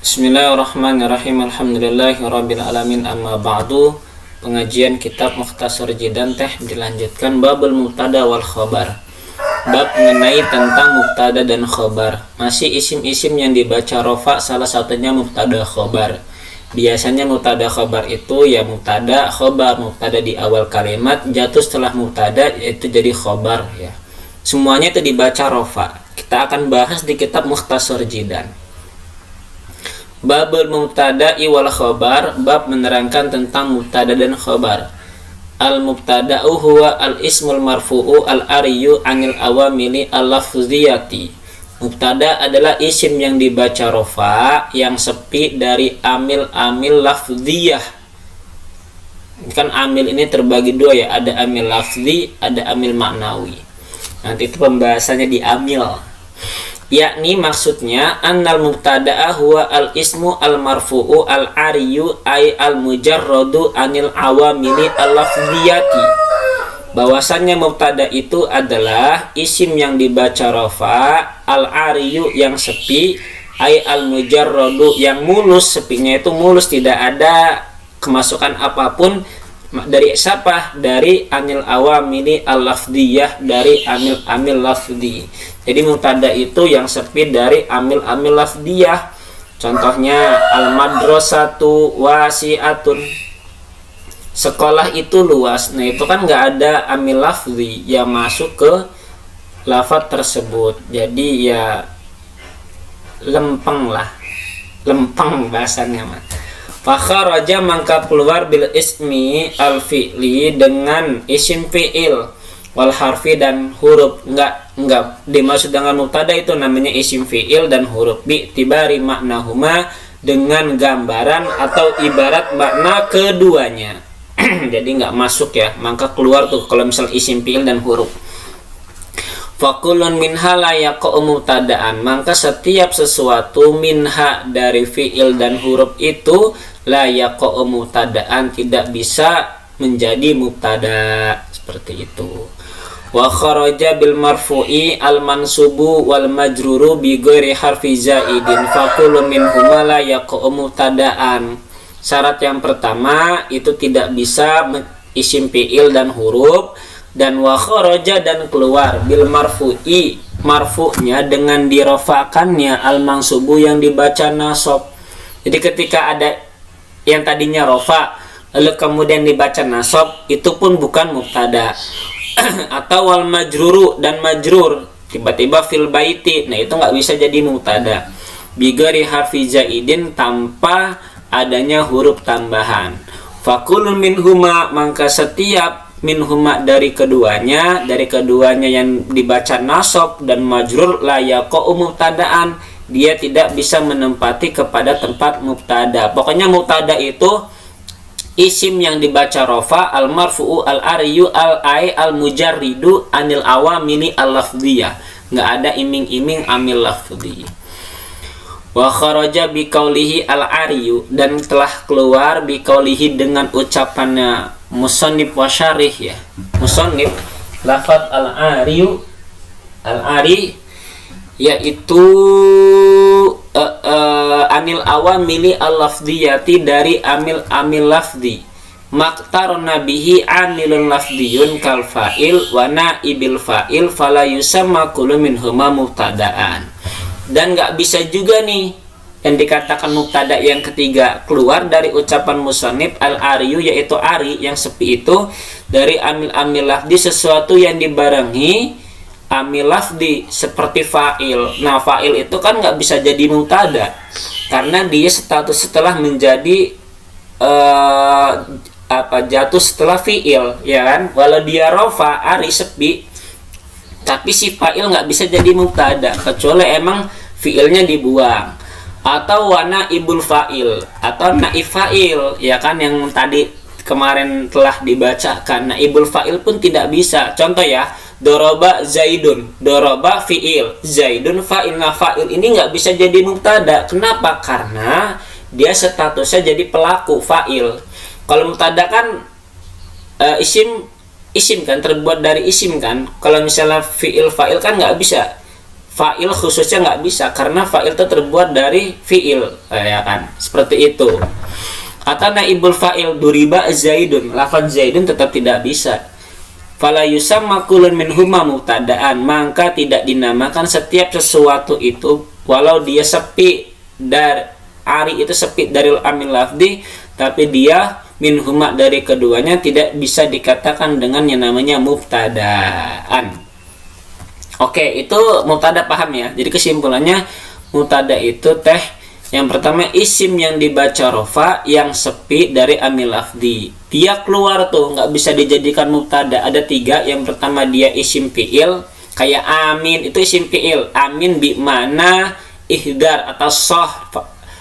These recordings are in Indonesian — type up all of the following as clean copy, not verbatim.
Bismillahirrahmanirrahim. Alhamdulillahirabbil alamin. Amma ba'du. Pengajian kitab Mukhtasar Jidan Teh dilanjutkan babul mubtada wal khobar. Bab mengenai tentang mubtada dan khobar. Masih isim-isim yang dibaca rofa, salah satunya mubtada khobar. Biasanya mubtada khobar itu ya mubtada khobar, mubtada di awal kalimat jatuh setelah mubtada yaitu jadi khobar ya. Semuanya itu dibaca rofa. Kita akan bahas di kitab Mukhtasar Jidan. Babul mubtada'i wal khobar, bab menerangkan tentang mubtada dan khobar. Al mubtada'u huwa al ismul marfu'u al ariyu anil awamili al lafziyati. Mubtada adalah isim yang dibaca rofa, yang sepi dari amil-amil lafziyah. Kan amil ini terbagi dua ya, ada amil lafzi, ada amil maknawi. Nanti itu pembahasannya di amil. Yakni maksudnya annal mubtada'a huwa al ismu al marfu'u al ariyu ay al mujarradu anil awamili al lafziyati. Bahwasannya mubtada itu adalah isim yang dibaca rofa, al ariyu yang sepi, ay al mujarradu yang mulus, sepinya itu mulus, tidak ada kemasukan apapun dari siapa? Dari anil awamili al lafziyah, dari amil lafzi. Jadi mubtada itu yang sepi dari amil lafziyah. Contohnya al madrasatu wasi'atun. Sekolah itu luas. Nah, itu kan nggak ada amil lafzi yang masuk ke lafaz tersebut. Jadi ya lempeng lah. Lempeng bahasanya mah. Fakharaja mangka keluar bil ismi al fi'li dengan isim fi'il wal harfi dan huruf. Enggak dimaksud dengan mubtada itu namanya isim fi'il dan huruf bi tibari maknahuma, dengan gambaran atau ibarat makna keduanya. Jadi enggak masuk ya, maka keluar tuh kalau misal isim fi'il dan huruf. Fakulun minha la yaqa'u mubtada'an, maka setiap sesuatu minha dari fi'il dan huruf itu la yaqa'u mubtada'an, tidak bisa menjadi mubtada, seperti itu. Wa kharaja bil marfu'i al mansubu wal majruru bi ghairi harfi zaidin fakulun minhuma la yaqa'u mubtada'an. Syarat yang pertama itu tidak bisa isim fi'il dan huruf, dan wa kharaja dan keluar bil marfu'i, marfu'nya dengan dirofakannya, al mansubu yang dibaca nasab. Jadi ketika ada yang tadinya rofa lalu kemudian dibaca nasab, itu pun bukan mubtada. Atau wal majruru, dan majrur tiba-tiba fil baiti, nah itu nggak bisa jadi mubtada. Bigari harfi zaidin, tanpa adanya huruf tambahan. Fakulun minhuma, maka setiap minhuma dari keduanya yang dibaca nasab dan majrur la yaqa'u mubtada'an, dia tidak bisa menempati kepada tempat mubtada. Pokoknya mubtada itu isim yang dibaca rofa, al marfu'u al ariyu al ai al mujarridu anil awamili al lafziyah, nggak ada iming-iming amil lafzi. Wa kharaja bi qaulihi al ariyu, dan telah keluar bi qaulihi dengan ucapannya musannif wa syarih ya. Musannif lafaz al ariyu, al ari yaitu anil awamili al lafziyati, dari amil lafzi. Maktar nabihi anilun lafziyun kal fa'il wa naibil fa'il fala yusamma kullu minhuma mubtada'an. Dan nggak bisa juga nih yang dikatakan mubtada yang ketiga keluar dari ucapan musannif al ariyu, yaitu ari yang sepi itu, dari amil lafzi sesuatu yang dibarengi amil lafzi seperti fa'il. Nah, fa'il itu kan nggak bisa jadi mubtada karena dia status setelah menjadi jatuh setelah fi'il ya kan. Walau dia rofa, ari sepi, tapi si fa'il nggak bisa jadi mubtada kecuali emang fi'ilnya dibuang. Atau wana ibul fa'il atau naib fa'il ya kan, yang tadi kemarin telah dibacakan. Naibul fa'il pun tidak bisa. Contoh ya, doroba zaidun, doroba fi'il, zaidun fa'il. Nah, fa'il ini nggak bisa jadi mubtada. Kenapa? Karena dia statusnya jadi pelaku fa'il. Kalau mubtada kan isim kan, terbuat dari isim kan. Kalau misalnya fi'il fa'il kan nggak bisa. fa'il khususnya nggak bisa, karena fa'il itu terbuat dari fi'il, ya kan, seperti itu. Atau naibul fa'il duriba zaidun, lafaz zaidun tetap tidak bisa. Fala yusamma kullun minhuma mubtada'an, maka tidak dinamakan setiap sesuatu itu walau dia sepi dari ari itu sepi dari amil lafdi, tapi dia minhuma dari keduanya tidak bisa dikatakan dengan yang namanya mubtada'an. Oke, itu mubtada, paham ya? Jadi kesimpulannya mubtada itu yang pertama isim yang dibaca rofa yang sepi dari amil lafdi. Dia keluar tuh, nggak bisa dijadikan mubtada. Ada 3. Yang pertama dia isim fi'il, kayak amin itu isim fi'il. Amin bi mana ihdar atau soh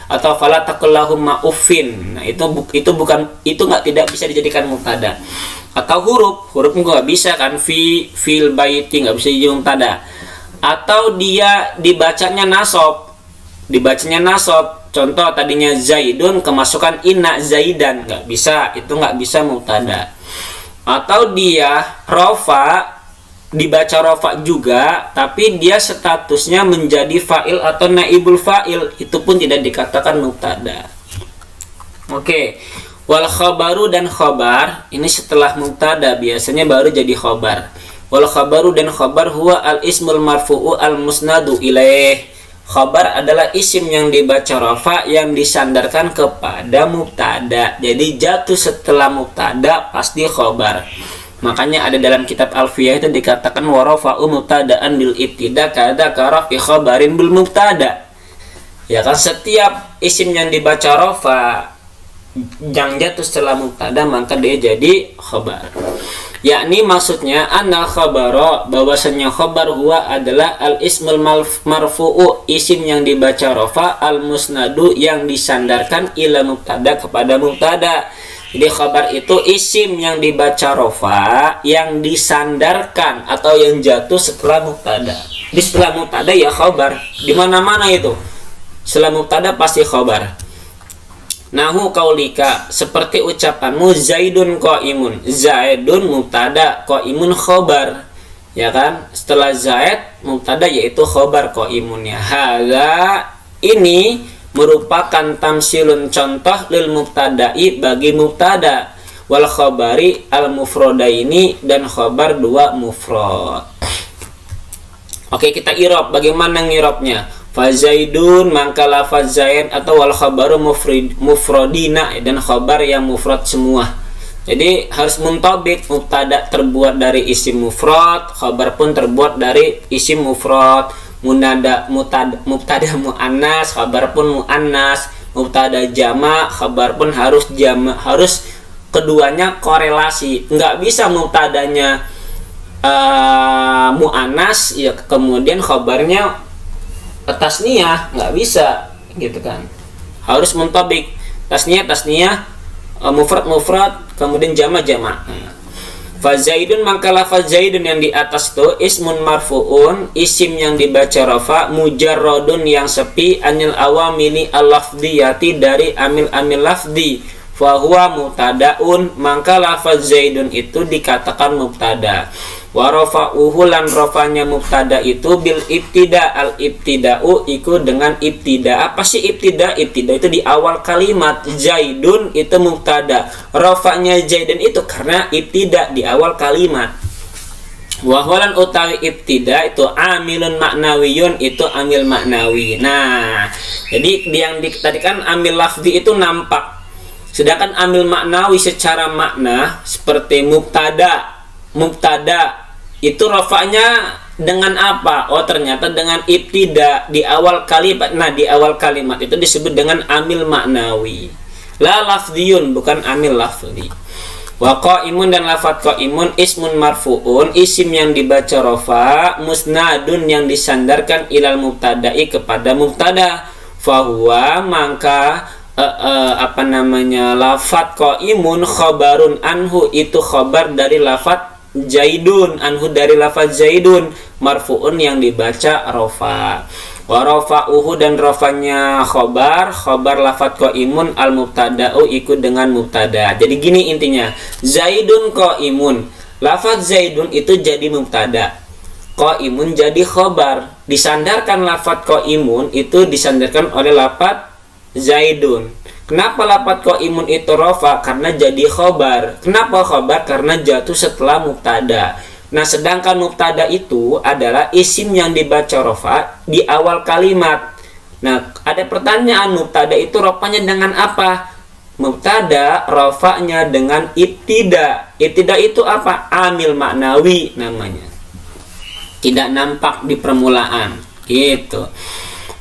atau fala taqul lahum ma'ufin. Nah, itu bukan, itu tidak bisa dijadikan mubtada. Atau huruf nggak bisa kan, fil baiti nggak bisa jadi mubtada. Atau dia dibacanya nasab, contoh tadinya zaidun kemasukan inna zaidan, nggak bisa, itu nggak bisa mubtada. Atau dia rofa, dibaca rofa juga tapi dia statusnya menjadi fa'il atau naibul fa'il, itu pun tidak dikatakan mubtada. Oke. Wal khabaru dan khabar ini setelah mubtada biasanya baru jadi khabar. Wal khabaru dan khabar huwa al ismul marfu'u al musnadu ilaih. Khabar adalah isim yang dibaca rafa yang disandarkan kepada mubtada. Jadi jatuh setelah mubtada pasti khabar. Makanya ada dalam kitab Alfiyah itu dikatakan wa rafa'u mubtada'an bil ibtida kada karafi khabarin bil mubtada. Ya kan, setiap isim yang dibaca rafa yang jatuh setelah mubtada maka dia jadi khabar. Yakni maksudnya annal khabara, bahwasanya khabar huwa adalah al ismul marfu'u, isim yang dibaca rafa, al musnadu yang disandarkan ila mubtada, kepada mubtada. Jadi khabar itu isim yang dibaca rafa yang disandarkan atau yang jatuh setelah mubtada. Di setelah mubtada ya khabar, di mana-mana itu setelah mubtada pasti khabar. Nahu kaulika, seperti ucapanmu zaidun qaimun. Zaidun mubtada, qaimun khobar, ya kan? Setelah zaid mubtada yaitu khobar qaimunnya. Hadza ini merupakan tamsilun, contoh lil mubtada'i, bagi mubtada, wal khabari al mufradaini, dan khabar 2 mufrad. Oke, kita irob. Bagaimana ngirobnya? Fazaidun, maka lafaz zaid atau wal khabaru mufradina, dan khabar yang mufrad semua. Jadi harus muntabik, mubtada terbuat dari isim mufrad, khabar pun terbuat dari isim mufrad. Mubtada muannas, khabar pun muannas. Mubtada jama, khabar pun harus jama, harus keduanya korelasi. Nggak bisa mubtadanya muannas ya kemudian khabarnya tasniyah, nggak bisa gitu kan, harus muntabik, tasniyah mufrad kemudian jama. Fazaidun, maka lafaz zaidun yang di atas itu ismun marfu'un, isim yang dibaca rafa, mujarrodun yang sepi, anil awamili al-lafdiyati, dari amil lafdi, fahuwa mubtadaun, maka lafaz zaidun itu dikatakan mubtada. Wa rafa'uhu, lan rafanya mubtada itu bil ibtida, al ibtida'u iku dengan ibtida. Apa sih ibtida? Ibtida itu di awal kalimat. Zaidun itu mubtada, rafanya zaidun itu karena ibtida di awal kalimat. Wa huwalan utawi ibtida itu amilun maknawiyun, itu amil maknawi. Nah, jadi yang tadi kan amil lafzi itu nampak, sedangkan amil maknawi secara makna seperti mubtada itu rafa'nya dengan apa? Oh, ternyata dengan ibtida di awal kalimat. Nah, di awal kalimat itu disebut dengan amil maknawi. La lafdiyun, bukan amil lafzi. Wa qaimun, dan lafadz qaimun ismun marfu'un, isim yang dibaca rafa, musnadun yang disandarkan ilal mubtada'i, kepada mubtada. Fahuwa, maka lafadz qaimun khabarun anhu, itu khabar dari lafadz zaidun, anhu dari lafaz zaidun, marfu'un yang dibaca rafa. Wa rafa'uhu, dan rafanya khabar lafaz qaimun al mubtada'u ikut dengan mubtada. Jadi gini intinya, zaidun qaimun, lafaz zaidun itu jadi mubtada, qaimun jadi khobar. Disandarkan lafadz qaimun itu disandarkan oleh lafadz zaidun. Kenapa lafadz qaimun itu rofa? Karena jadi khobar. Kenapa khobar? Karena jatuh setelah mubtada. Nah, sedangkan mubtada itu adalah isim yang dibaca rofa di awal kalimat. Nah, ada pertanyaan, mubtada itu rofanya dengan apa? Mubtada rofanya dengan ibtida. Ibtida itu apa? Amil maknawi namanya. Tidak nampak di permulaan. Gitu.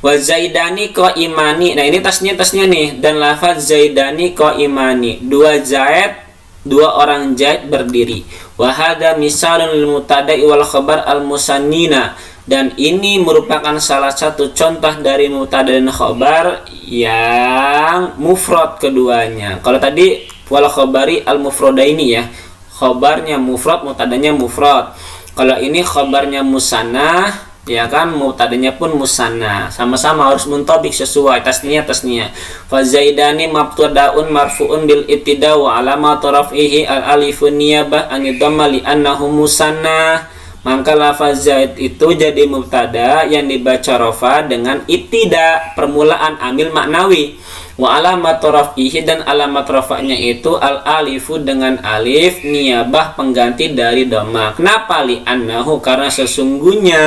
Wa zaidani qaimani. Nah, ini tasnya nih. Dan lafaz zaidani qaimani. Dua zaid, dua orang zaid berdiri. Wa hadza misalun lil mubtada'i wal khabar al musannina. Dan ini merupakan salah satu contoh dari mubtada dan khabar yang mufrad keduanya. Kalau tadi wal khabari al mufradaini ya, khabarnya mufrad, mubtadanya mufrad. Kalau ini khabarnya musanna, ya kan, mubtadanya pun musanna. Sama-sama harus muntabik sesuai tasniyah. Fa zaidani mubtadaun marfu'un bil ibtida wa alamatu raf'ihi al alifun niyabah an yadhamma li annahu musanna. Maka lafaz zaid itu jadi mubtada yang dibaca rofa dengan ibtida, permulaan amil maknawi. Wa alamat raf'ihi, dan alamat rafa'nya itu al alifu dengan alif niyabah pengganti dari dhamma. Kenapa? Li annahu, karena sesungguhnya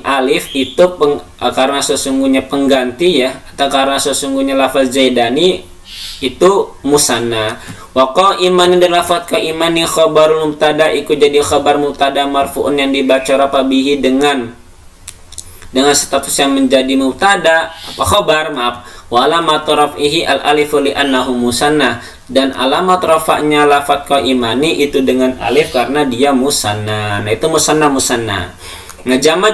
alif itu karena sesungguhnya pengganti ya, atau karena sesungguhnya lafaz zaidani itu musanna. Wa qaiman, dan lafaz qaimani khabarul mubtada iku jadi khabar mubtada marfu'un yang dibaca rafa bihi dengan status yang menjadi mubtada apa khabar, maaf. Wa alamat raf'ihi al alifu li annahu musanna, dan alamat rafa'nya lafaz qaimani itu dengan alif karena dia musanna. Nah, itu musanna. Nah, jama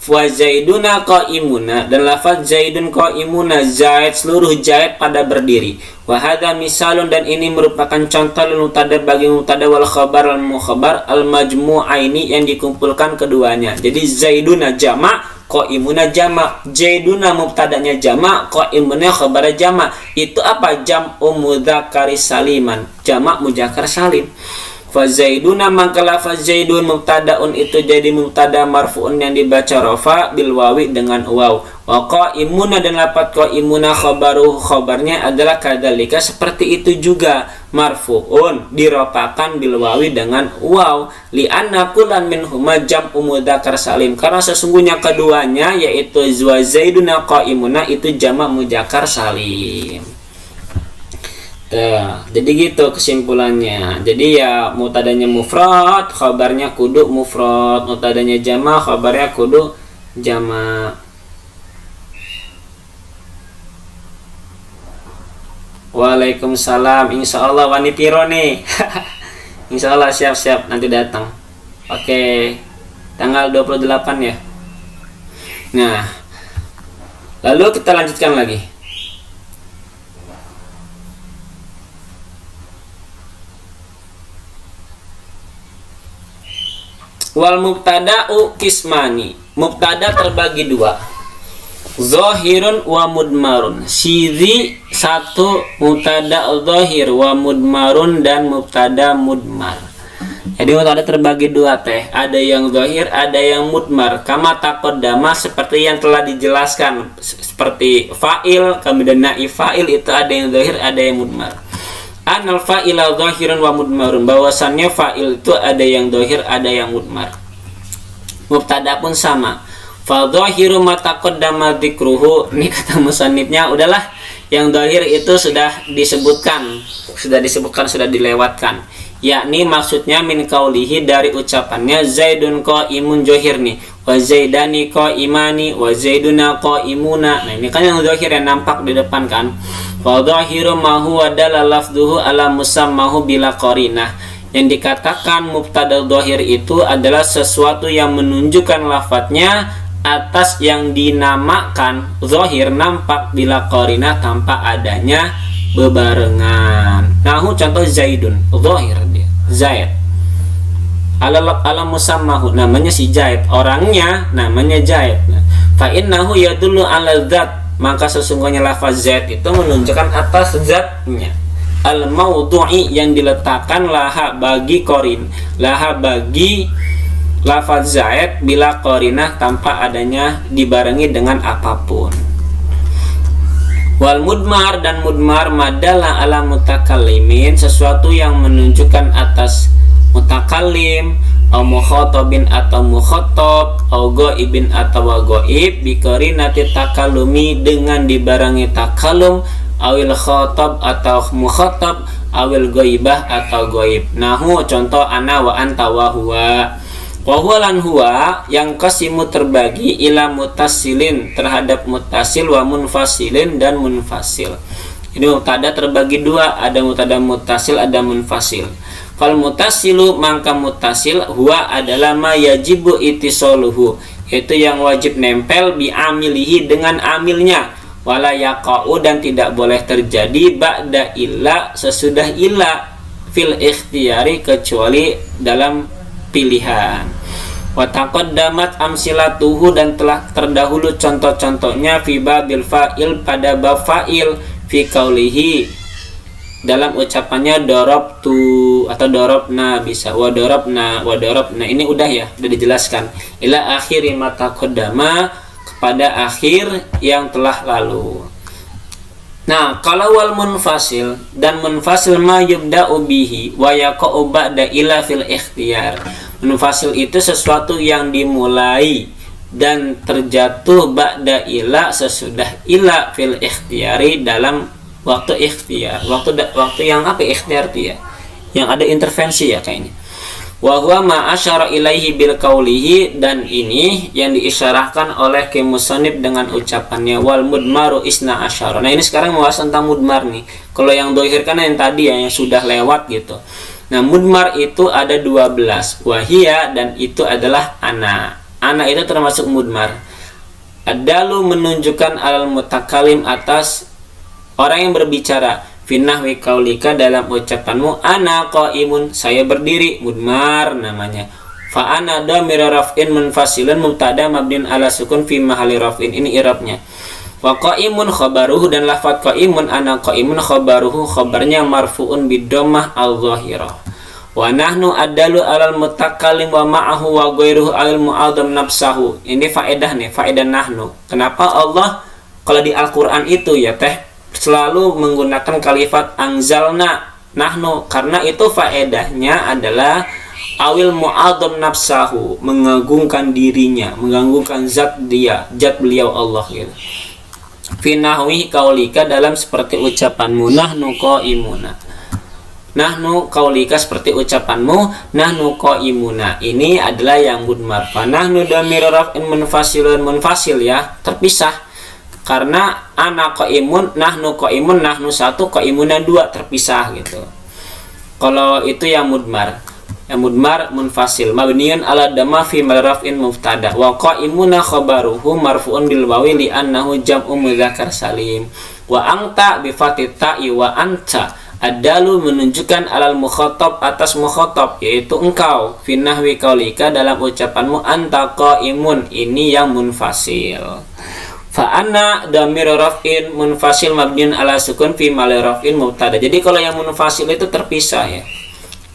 wa zaiduna qaimuna, dan lafaz zaidun qaimuna, zaid seluruh zaid pada berdiri. Wa hadza misalun, dan ini merupakan contoh mubtada bagi mubtada wal khabar al mukhabar al majmu'aini yang dikumpulkan keduanya. Jadi zaiduna jama', qaimuna jama'. Zaiduna mubtadanya jama', qaimuna khabar jama'. Itu apa? Jam'u mudzakkar saliman, jama' muzakkar salim. Fa zaiduna, maka lafaz zaidun mubtadaun itu jadi mubtada marfu'un yang dibaca rafa bil wawi dengan waw. Wa qaimuna, dan lafaz qaimuna khabarnya adalah kadzalika seperti itu juga, marfu'un dirafakan bil wawi dengan waw. Li anna kullan minhuma jam'u mudzakkar salim, karena sesungguhnya keduanya yaitu wa zaiduna qaimuna itu jamak muzakkar salim. Jadi gitu kesimpulannya. Jadi ya mubtadanya mufrad, khabarnya kudu mufrad. Mubtadanya jama', khabarnya kudu jama'. Waalaikumsalam. Insyaallah wani piro nih. Insyaallah siap-siap nanti datang. Oke. Tanggal 28 ya. Nah, lalu kita lanjutkan lagi. Wal mubtada'u kismani, mubtada terbagi dua, zahirun wa mudmarun. Siri satu mubtada zahir, wa mudmarun dan mubtada mudmar. Jadi mubtada terbagi dua teh, ada yang zahir, ada yang mudmar. Kama taqaddama, seperti yang telah dijelaskan, seperti fa'il, kemudian naib fa'il itu ada yang zahir, ada yang mudmar. Anal fa'ila zahirun wa mudmarun, bahwasannya fa'il itu ada yang zahir, ada yang mudmar. Mubtada pun sama. Fa zahiru ma taqaddama dzikruhu, ini kata musannifnya udahlah, yang zahir itu sudah disebutkan, sudah dilewatkan. Yakni maksudnya min qaulihi, dari ucapannya zaidun qaimun zahir nih, wa zaidani qaimani, wa zaiduna qaimuna. Nah, ini kan yang zahir yang nampak di depan kan. Fa zahiru ma huwa dalal lafdhuhu ala musammahu bila qarinah. Yang dikatakan mubtada zahir itu adalah sesuatu yang menunjukkan lafadznya atas yang dinamakan zahir, nampak bila qarinah, tanpa adanya bebarengan. Nahu contoh zaidun, zahir dia, zaid. Ala musammahu, namanya si Zaid, orangnya namanya Zaid. Fa innahu yadullu ala dzat, maka sesungguhnya lafaz Zaid itu menunjukkan atas zatnya. al-mawdu'i yang diletakkan laha bagi korin, laha bagi lafaz zaid bila korinah tanpa adanya dibarengi dengan apapun. Wal mudmar dan mudmar madalah ala mutakallimin, sesuatu yang menunjukkan atas mutakallim, au mukhatabin atau mukhatab, au ghaibin atau ghaib, bi qarinati takallumi dengan dibarengi takallum, awil khatab atau mukhatab, awil ghaibah atau ghaib. Nahu contoh ana wa anta wa huwa. Wa huwa lan huwa yang qasimu terbagi ila mutasilin terhadap mutasil, wa munfasilin dan munfasil. Ini mutada terbagi dua, ada mutada mutasil, ada munfasil. Fal mutasilu mangka mutasil huwa adalah ma yajibu itisoluhu, yaitu yang wajib nempel bi amilihi dengan amilnya, wala yaqa'u dan tidak boleh terjadi ba'da illa sesudah illa fil ikhtiyari kecuali dalam pilihan. Wa taqaddamat amsilatuhu dan telah terdahulu contoh-contohnya fi babil fa'il pada bab fa'il fi qaulihi dalam ucapannya darabtu atau darabna, bisa wa darabna ini udah ya, udah dijelaskan ila akhiri ma taqaddama kepada akhir yang telah lalu. Nah, kalau wal munfasil dan munfasil ma yubda'u bihi wa yaqa'u ba'da ila fil ikhtiyar. Munfasil itu sesuatu yang dimulai dan terjatuh ba'da ila sesudah ila fil ikhtiyari dalam waktu ikhtiyar. Waktu yang apa ikhtiyar itu ya? Yang ada intervensi ya kayaknya. Wa huwa ma asyara ilaihi bil qaulihi, dan ini yang diisyarahkan oleh musannif dengan ucapannya wal mudmaru isna asyara. Nah, ini sekarang membahas tentang mudmar nih. Kalau yang dohir kan yang tadi ya, yang sudah lewat gitu. Nah, mudmar itu ada 12. Wahia, dan itu adalah ana. Ana itu termasuk mudmar. Adalu menunjukkan alal mutakalim atas orang yang berbicara. Finahwi kaulika dalam ucapanmu ana qaimun, saya berdiri, mudmar namanya. Fa ana dhamir raf'in munfasilun mubtada mabniun ala sukun fi mahalli raf'in, ini i'rabnya. Wa qaimun khabaruhu, dan lafaz qaimun ana qaimun khabaruhu, khabarnya marfu'un bidammah al-dhahirah. Wa nahnu adalu alal mutakallim wa ma'ahu wa ghairuhu al mu'adzam nafsahu. Ini faedah nih, faedah nahnu. Kenapa Allah kalau di Al-Qur'an itu ya teh selalu menggunakan kalifat anzalna nahnu, karena itu faedahnya adalah awil mu'adzam nafsahu, mengagungkan dirinya, mengagungkan zat dia, zat beliau Allah gitu. Fi nahwi kaulika dalam seperti ucapanmu nahnu qaimuna. Nahnu kaulika seperti ucapanmu nahnu qaimuna. Ini adalah yang mudmar. Fa nahnu dhamir raf'in munfasilun, munfasil ya, terpisah. Karena ana qaimun, nahnu qaimun, nahnu satu, qaimuna dua, terpisah gitu. Kalau itu yang mudmar. Yang mudmar munfasil mabniun ala dhamma fi marrafin mubtada wa qaimuna khabaruhu marfu'un bil wawi li annahu jam'u mudzakar salim. Wa anta bi fatita'i wa anta adalu menunjukkan alal mukhatab atas mukhatab, yaitu engkau, fi nahwi qaulika dalam ucapanmu anta qaimun, ini yang munfasil. Fa anna dhamir raf'in munfasil mabniun ala sukun fi mahalli raf'in mubtada. Jadi kalau yang munfasil itu terpisah ya.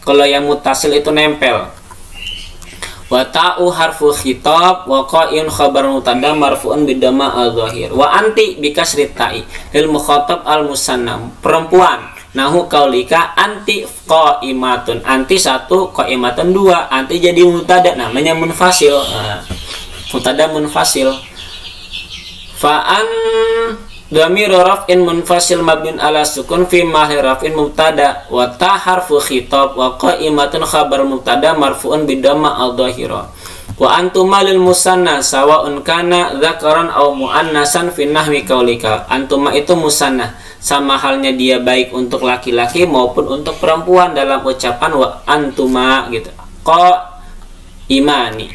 Kalau yang mutasil itu nempel. Wa ta'u harfu khitab wa qa'in khabar mubtada marfu'un bidamma al-dhahir. Wa anti bi kasri ta'i lil mukhatab al-musanna, perempuan. Nahu kaulika anti qa'imatun. Anti satu, qa'imatun dua. Anti jadi mubtada, namanya munfasil. Mubtada munfasil. Fa'an dhamir raf'in munfasil mabniun ala sukun fi mahalli raf'in mubtada wa ta harfu khitab wa qa'imatun khabar mubtada marfu'un bidamma al-dhahira. Wa antuma lil musanna sawa'un kana dzakaran aw muannasan fi nahwi qaulika. Antuma itu musanna, sama halnya dia baik untuk laki-laki maupun untuk perempuan dalam ucapan wa antuma gitu. Imani.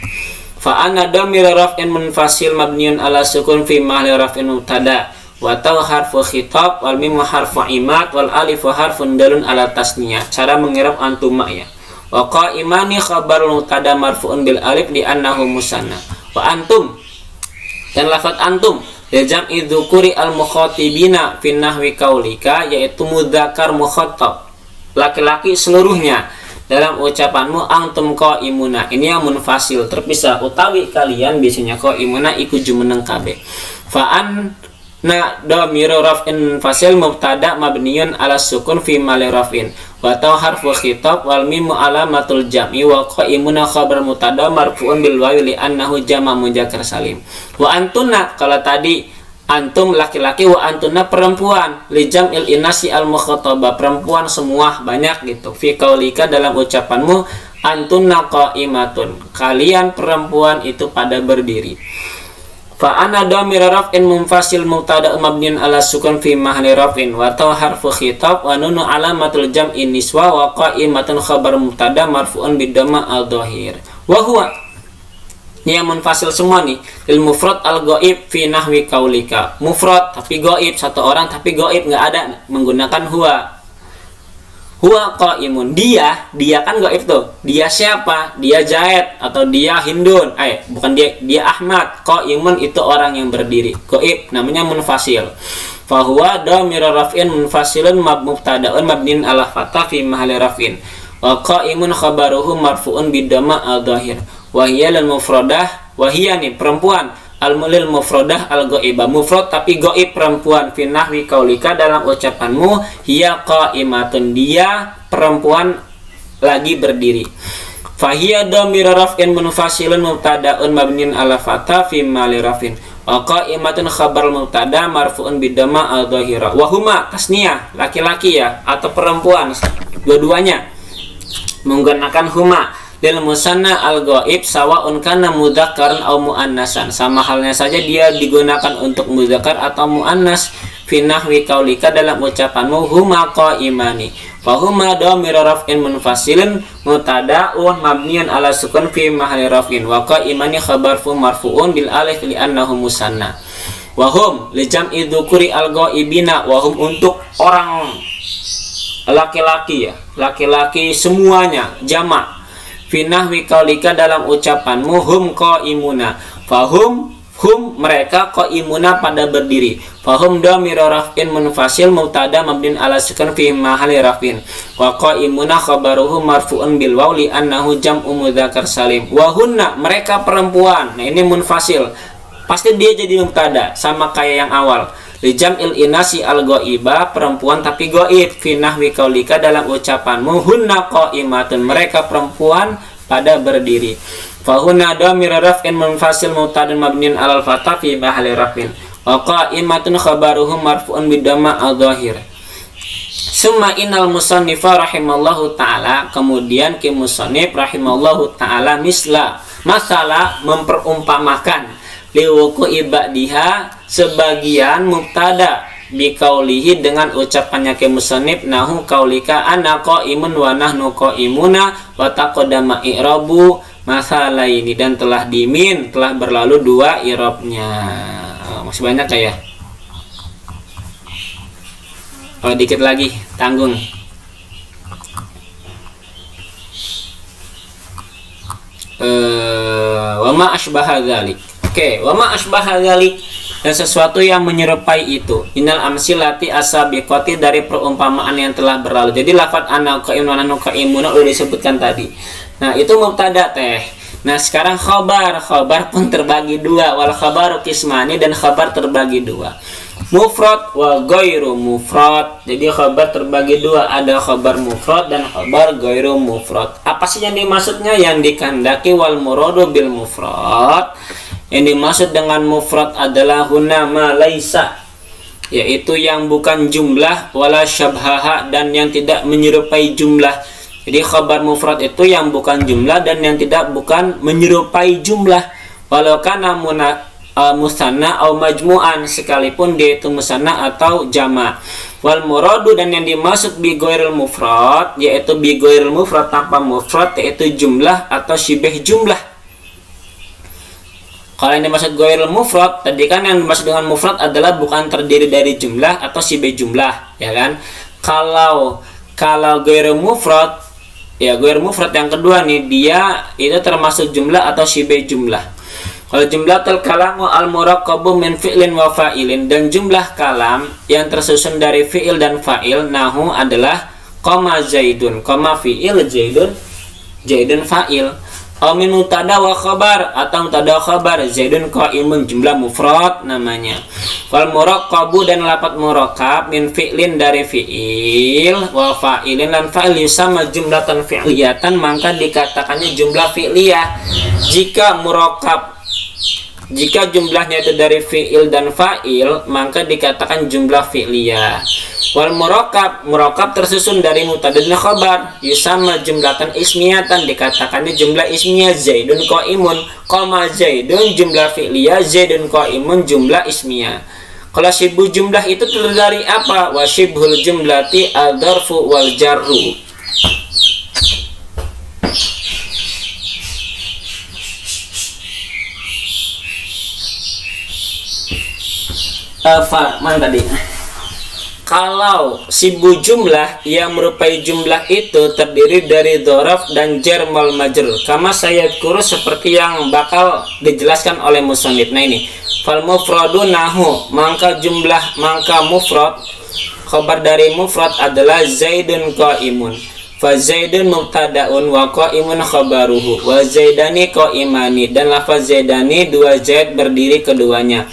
Fa anna dhamir raf'in munfasil mabniun ala sukun fi mahalli raf'in mubtada wa taw harfu khitab wal mim harfu imat wal alif harfun dalun ala tasniyah. Cara mengirab antuma ya. Wa qaimani khabar mubtada marfu'un bil alif li annahu musanna. Wa antum, dan lafaz antum jam'i dzukuri al-mukhatibina fi nahwi qaulika, yaitu mudzakkar mukhatab, laki-laki seluruhnya dalam ucapanmu antum qaimuna. Ini yang munfasil terpisah, utawi kalian biasanya qaimuna iku jumeneng kabeh. Fa'an na dhamiru raf'in fasil mubtada mabniyun ala sukun fi mali raf'in wa ta harfu khitab wal mimu alamatul jam'i wa qaimuna khabar mubtada marfu'un bil wawi li annahu jama' mudzakkar salim. Wa antuna, kalau tadi antum laki-laki, wa antuna perempuan, li jam'il inasi al mukhatabah, perempuan semua banyak gitu. Fi qaulika, dalam ucapanmu, antunna qaimatun, kalian perempuan itu pada berdiri. Fa ana dhamir raf'in munfasil mubtada mabniun ala sukun fi mahalli raf'in wa ta harfu khitab wa nunu alamatul jam'i niswa wa qaimatun khabar mubtada marfu'un bid dhamma al dhahir. Wa huwa, ini yang munfasil semua nih, il mufrad al ghaib fi nahwi qaulika, mufrad tapi ghaib, satu orang tapi ghaib, nggak ada, menggunakan huwa. Huwa qaimun, dia kan ghaib tuh. Dia siapa? Dia Zaid atau dia Hindun. Bukan dia Ahmad. Qaimun itu orang yang berdiri. Ghaib namanya munfasil. Fa huwa dhamir raf'in munfasilun mubtada'un mabniun ala fathah fi mahalli raf'in. Wa qaimun khabaruhu marfu'un bid dhamma al-dhahir. Wa hiya lil mufradah, wa hiya nih perempuan, al-mulil mufradah al-ghaibah, mufrad tapi ghaib, perempuan, fi nahwi qaulika, dalam ucapanmu, hiya qaimatun, dia perempuan lagi berdiri. Fa hiya dhamir raf'in munfasilun mubtada'un mabniun ala fathah fi mali raf'in. Wa qaimatun khabar mubtada marfu'un bid dhamma al-dhahira. Wa huma tasniyah, laki-laki ya atau perempuan, dua-duanya menggunakan huma. Lil musanna al ghaib sawa'un kana mudzakkaran aw muannasan, sama halnya saja dia digunakan untuk mudzakkar atau muannas. Fi nahwi qaulika, dalam ucapanmu, huma qaimani, fa huma dhamir raf'in munfasilun mubtada'un mabniun ala sukun fi mahalli raf'in wa qaimani khabarfu marfu'un bil alif li annahu musanna. Wa hum li jam'i dzukuri al ghaibina, wa hum untuk orang laki-laki ya, laki-laki semuanya, jamak. Fi nahwi qaulika, dalam ucapanmu, hum qaimuna, fahum mereka qaimuna pada berdiri. Fahum dhamir raf'in munfasil mubtada mabniun ala sukun fi mahalli raf'in wa qaimuna khabaruhu marfu'un bil waw li annahu jam'u mudzakkar salim. Wa hunna, mereka perempuan. Nah ini munfasil, pasti dia jadi mubtada sama kayak yang awal. Li jam'il inasi al ghaiba, perempuan tapi ghaib. Fi nahwi qaulika, dalam ucapanmu, hunna qaimatun, mereka perempuan pada berdiri. Fa hunna dhamir raf'in munfasil mubtada'un mabniun 'alal fathah fi mahalli raf'in wa qaimatun khabaruhu marfu'un bid dhamma al-dhahir. Summa innal musannifa rahimallahu ta'ala, kemudian ki musannif rahimallahu ta'ala masalah memperumpamakan liwuku ibadiha, sebagian mubtada biqaulihi, dengan ucapannya ke musannif, nahu qaulika ana qaimun wa nahnu qaimuna wa taqaddama i'rabu masalaini, dan telah berlalu dua i'rabnya. Masih banyak ya? Dikit lagi, tanggung. Wa ma asbaha dzalik. Oke, wa ma asbaha dzalik, dan sesuatu yang menyerupai itu. Innal amsilati asabiqati, dari perumpamaan yang telah berlalu. Jadi lafaz ana qaimun wa nahnu qaimuna udah disebutkan tadi. Nah, itu mubtada teh. Nah, sekarang khabar pun terbagi dua, wal khabaru qismani, dan khabar terbagi dua. Mufrad wa ghairu mufrad. Jadi khabar terbagi dua, ada khabar mufrad dan khabar ghairu mufrad. Apa sih yang dimaksudnya? Yang dikehendaki wal muradu bil mufrad. Yang dimaksud dengan mufrad adalah huna ma laisa, yaitu yang bukan jumlah, wala syabhaha, dan yang tidak menyerupai jumlah. Jadi khabar mufrad itu yang bukan jumlah dan yang bukan menyerupai jumlah. Walau kana musanna atau majmu'an, sekalipun dia itu musanna atau jama'. Wal muradu, dan yang dimaksud bi ghairil mufrad, yaitu bi ghairil mufrad, tanpa mufrad, yaitu jumlah atau syibih jumlah. Kalau yang dimaksud ghairil mufrad, tadi kan yang dimaksud dengan mufrad adalah bukan terdiri dari jumlah atau syibih jumlah, ya kan? Kalau ghairil mufrad, ya ghairil mufrad yang kedua nih, dia itu termasuk jumlah atau syibih jumlah. Kalau jumlatul kalamu al-muraqqabu min fi'lin wa fa'ilin, dan jumlah kalam yang tersusun dari fi'il dan fa'il nahu adalah koma zaidun, koma fi'il zaidun fa'il. Aw min mutada wa khabar, atau mutada wa khabar, zaidun qaimun, jumlah mufrad namanya. Wal muraqqabu, dan lafaz murakkab min fi'lin dari fi'il wa fa'ilin dan fa'il yusamma jumlatan fi'liyatan, maka dikatakannya jumlah fi'liyah. Jika jumlahnya itu dari fi'il dan fa'il, maka dikatakan jumlah fi'liyah. Wal murakkab tersusun dari mutada dan khabar yusamma jumlatan ismiyatan, dikatakannya jumlah ismiyah. Zaidun qaimun, qama zaidun jumlah fi'liyah, zaidun qaimun jumlah ismiyah. Kalau syibu jumlah itu terdiri dari apa? Wa syibhul jumlati al-dzarfu wal jarru. Mana tadi? Kalau syibu jumlah yang merupai jumlah itu terdiri dari dzaraf dan jar mal majrur, kama saya kurus, seperti yang bakal dijelaskan oleh musannif. Nah ini fal mufradu nahu, maka mufrad, khabar dari mufrad adalah zaidun qaimun. Fa zaidun mubtadaun wa qaimun khabaruhu, wa zaidani qaimani, dan lafaz zaidani dua zaid berdiri keduanya.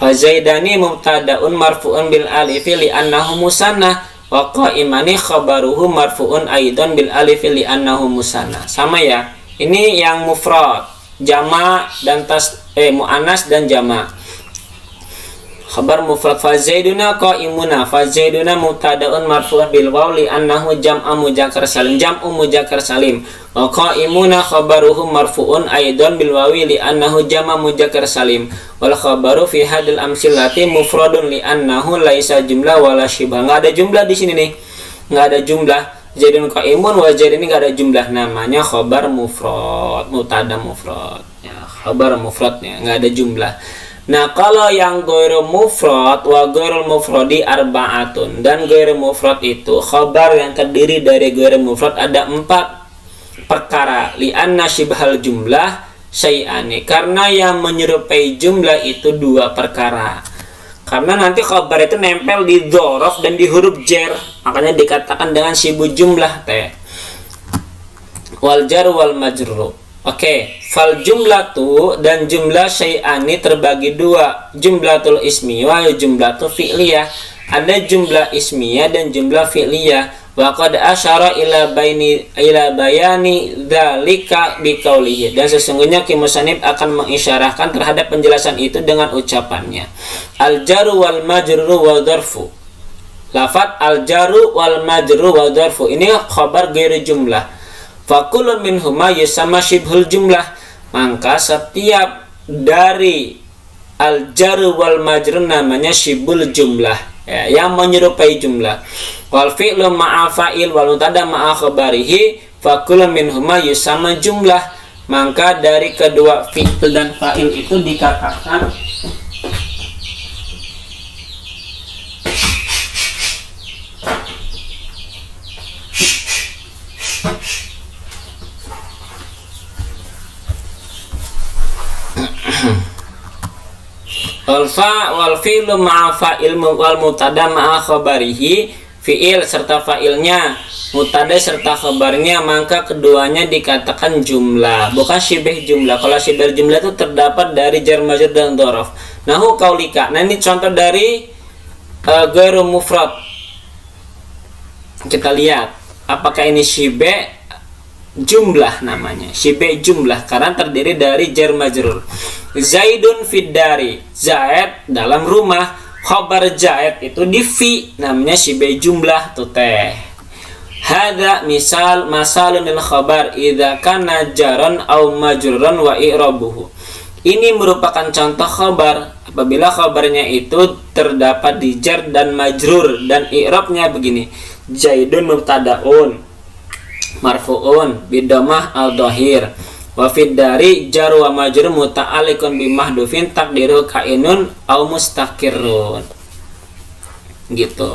Fa zaidani mubtadaun marfu'un bil alifi li annahu musanna, wa qaimani khabaruhu marfu'un aidan bil alifi li annahu musanna. Sama ya. Ini yang mufrad, jama dan muannas dan jama. Khabar mufrad fa zaiduna qaimuna, fa zaiduna mubtadaun marfu'un bil waw li annahu jam'u mudzakkar salim, wa qaimuna khabaruhu marfu'un aidan bil wawi li annahu jam'u mudzakkar salim. Wal khabaru fi hadil amsilati mufradun li annahu laisa jumlah wala syibha. Enggak ada jumlah di sini nih. Enggak ada jumlah. Zaidun qaimun wa zaid ini enggak ada jumlah, namanya khabar mufrad, mutada mufrad. Ya, khabar mufradnya enggak ada jumlah. Nah, kalau yang ghairu mufrad wa ghairul mufradi arba'atun, dan ghairu mufrad itu khabar yang terdiri dari ghairu mufrad ada 4 perkara. Li anna syibhal jumlah syai'ani, karena yang menyerupai jumlah itu 2 perkara. Karena nanti khabar itu nempel di dzaraf dan di huruf jar, makanya dikatakan dengan syibu jumlah teh. Wal jar wal majrur. Oke, fal jumlatu, dan jumlah syai'ani terbagi 2, jumlatul ismiyah wa jumlatul fi'liyah. Ada jumlah ismiyah dan jumlah fi'liyah. Wa qad asyara ila bayani dzalika biqaulihi, dan sesungguhnya musannif akan mengisyarahkan terhadap penjelasan itu dengan ucapannya. Al jaru wal majruru wa dzarfu. Lafaz al jaru wal majruru wa dzarfu ini khabar ghairu jumlah. Fakulun minhuma yusamma syibhul jumlah, maka setiap dari al jar wal majrur namanya syibhul jumlah, ya, yang menyerupai jumlah. Wal fi'lu ma'a fa'il wal mutada ma'a khabarihi fakulun minhuma yusamma jumlah, maka dari kedua fi'il dan fa'il itu dikatakan wal fi'lu ma'a fa'il wal mutada ma'a khabarihi, fi'il serta fa'ilnya, mutada serta khabarnya, maka keduanya dikatakan jumlah, bukan syibh jumlah. Kalau syibh jumlah itu terdapat dari jar majrur dan dzaraf. Nahu qaulika. Nah, ini contoh dari ghairu mufrad. Kita lihat apakah ini syibh jumlah, namanya syibh jumlah karena terdiri dari jar majrur. Zaidun fiddari, Zaid dalam rumah. Khabar Zaid itu di fi, namanya syibh jumlah tuh teh. Hada masalun lil khabar idza kana jaran au majruran wa i'rabuhu. Ini merupakan contoh khabar apabila khabarnya itu terdapat di jar dan majrur, dan i'rabnya begini: Zaidun mubtadaun marfu'un bidhamah al-dhahir, wa fid dari jar wa majrur muta'alliqun bi mahdhufin taqdiru kainun au mustaqirrun. Gitu.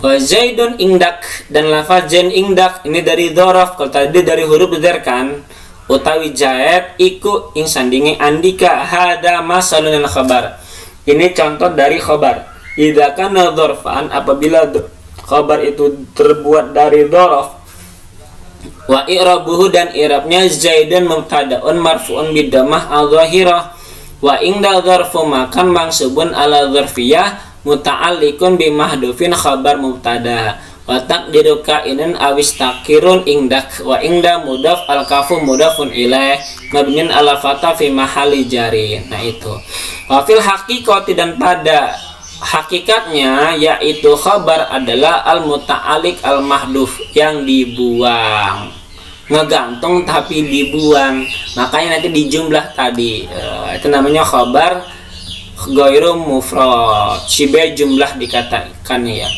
Wa zaidun indak, dan lafaz zain indak ini dari dzaraf. Kalau tadi dari huruf dzar kan, utawi Zaid iku ing sandinge Andika. Hada masalun khabar. Ini contoh dari khabar. Idza kana dzarfan, apabila khabar itu terbuat dari dzaraf, wa i'rabuhu dan i'rabnya Zaidun mubtada'un marfu'un bidammah al-dhahirah, wa ingda dzarfu makan mansubun ala dzarfiyah muta'alliqun bi mahdhufin khabar mubtada wa taqdiru kainun awis takirun ingdak, wa ingda mudaf al kafu mudafun ilaih mabniun ala fatha fi mahalli jari. Nah itu. Wa fil haqiqati, dan pada hakikatnya yaitu khabar adalah al muta'alliq al mahdhuf, yang dibuang, ngegantung tapi dibuang, makanya nanti dijumlah tadi. Itu namanya khabar ghairu mufrad, sibe jumlah dikatakan ya.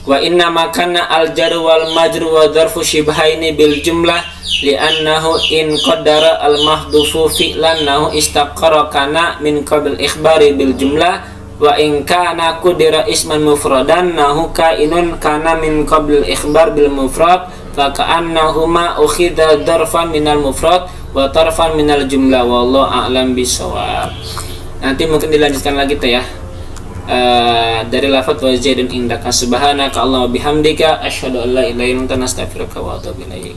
Wa inna makana al jar wal majru wa dzarfu shibhaini bil jumlah li'annahu in qaddara al mahdhufu fi'lan nahu istaqara kana min qabl ikhbari bil jumlah, wa in kana qudira isman mufradan nahu kainun kana min qabl ikhbar bil mufrad fa ka'annahuma ukhidha dzarfan minal mufrad wa tarfan minal jumlah, wallahu a'lam bisawab. Nanti mungkin dilanjutkan lagi tuh ya, dari lafaz wa Zaidun indaka subhanaka Allahumma bihamdika asyhadu an la ilaha illa anta astaghfiruka wa atubu ilaik.